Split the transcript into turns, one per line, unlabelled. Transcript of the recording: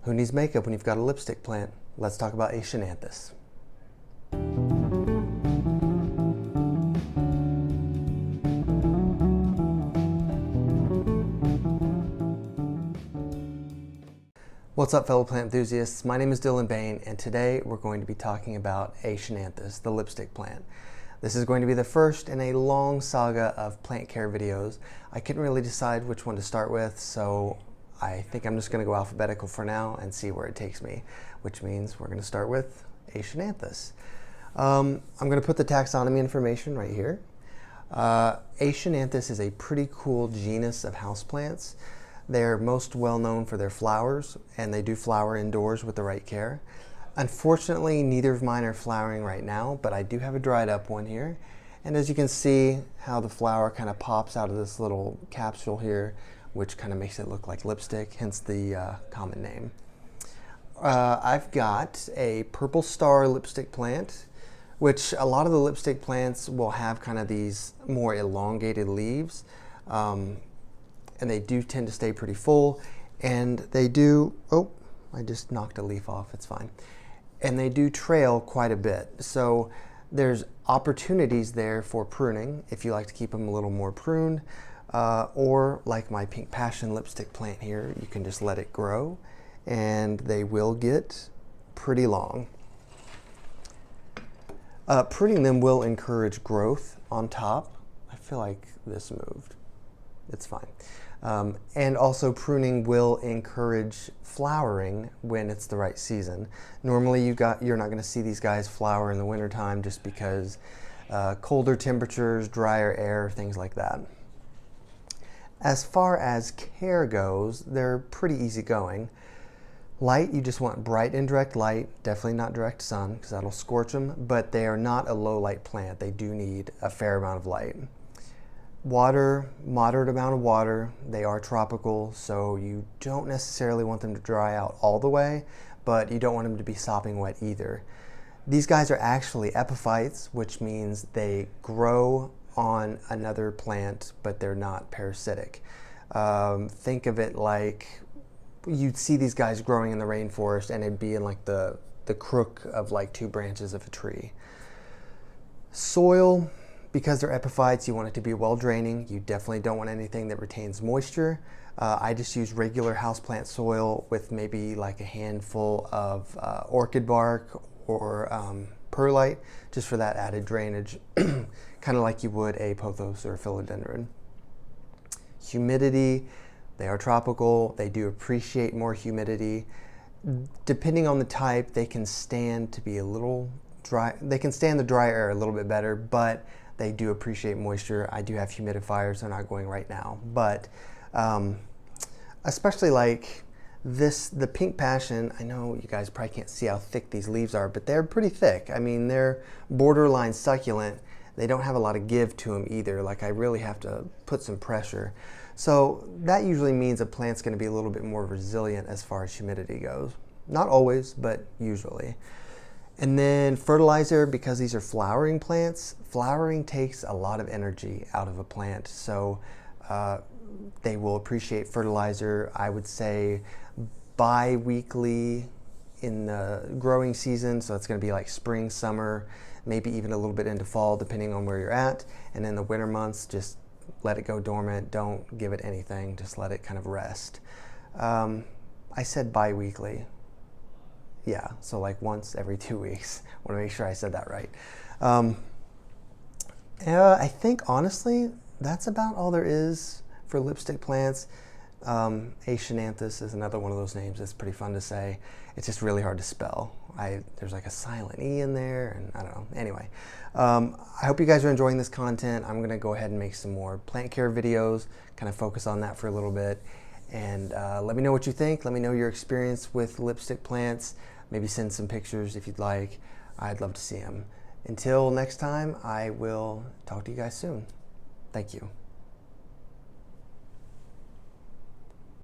Who needs makeup when you've got a lipstick plant? Let's talk about Aeschynanthus. What's up, fellow plant enthusiasts? My name is Dylan Bain, and today we're going to be talking about Aeschynanthus, the lipstick plant. This is going to be the first in a long saga of plant care videos. I couldn't really decide which one to start with, so I think I'm just going to go alphabetical for now and see where it takes me, which means we're going to start with Aeschynanthus. I'm going to put the taxonomy information right here. Aeschynanthus is a pretty cool genus of houseplants. They're most well known for their flowers, and they do flower indoors with the right care. Unfortunately, neither of mine are flowering right now, but I do have a dried up one here. And as you can see how the flower kind of pops out of this little capsule here, which kind of makes it look like lipstick, hence the common name. I've got a purple star lipstick plant, which a lot of the lipstick plants will have kind of these more elongated leaves. And they do tend to stay pretty full, and they do, oh, I just knocked a leaf off, it's fine. And they do trail quite a bit. So there's opportunities there for pruning if you like to keep them a little more pruned, or like my Pink Passion lipstick plant here, you can just let it grow and they will get pretty long. Pruning them will encourage growth on top. I feel like this moved. It's fine. And also pruning will encourage flowering when it's the right season. Normally you're not going to see these guys flower in the wintertime just because colder temperatures, drier air, things like that. As far as care goes, they're pretty easygoing. Light, you just want bright indirect light, definitely not direct sun because that'll scorch them, but they are not a low light plant. They do need a fair amount of light. Water, moderate amount of water. They are tropical, so you don't necessarily want them to dry out all the way, but you don't want them to be sopping wet either. These guys are actually epiphytes, which means they grow on another plant, but they're not parasitic. Think of it like you'd see these guys growing in the rainforest and it'd be in like the crook of like two branches of a tree. Soil, because they're epiphytes, you want it to be well draining. You definitely don't want anything that retains moisture. I just use regular houseplant soil with maybe like a handful of orchid bark or perlite, just for that added drainage, kind of like you would a pothos or a philodendron. Humidity, they are tropical. They do appreciate more humidity. Depending on the type, they can stand to be a little dry. They can stand the dry air a little bit better, but they do appreciate moisture. I do have humidifiers, they're not going right now, but especially like this, the Pink Passion, I know you guys probably can't see how thick these leaves are, but they're pretty thick. I mean, they're borderline succulent. They don't have a lot of give to them either. Like I really have to put some pressure. So that usually means a plant's gonna be a little bit more resilient as far as humidity goes. Not always, but usually. And then fertilizer, because these are flowering plants, flowering takes a lot of energy out of a plant. So they will appreciate fertilizer, I would say bi-weekly in the growing season. So it's gonna be like spring, summer, maybe even a little bit into fall, depending on where you're at. And in the winter months, just let it go dormant. Don't give it anything, just let it kind of rest. I said bi-weekly. Yeah, so like once every 2 weeks. I want to make sure I said that right. I think honestly, that's about all there is for lipstick plants. Aeschynanthus is another one of those names that's pretty fun to say. It's just really hard to spell. There's like a silent E in there, and I don't know. Anyway, I hope you guys are enjoying this content. I'm gonna go ahead and make some more plant care videos, kind of focus on that for a little bit. And let me know what you think. Let me know your experience with lipstick plants. Maybe send some pictures if you'd like. I'd love to see them. Until next time, I will talk to you guys soon. Thank you.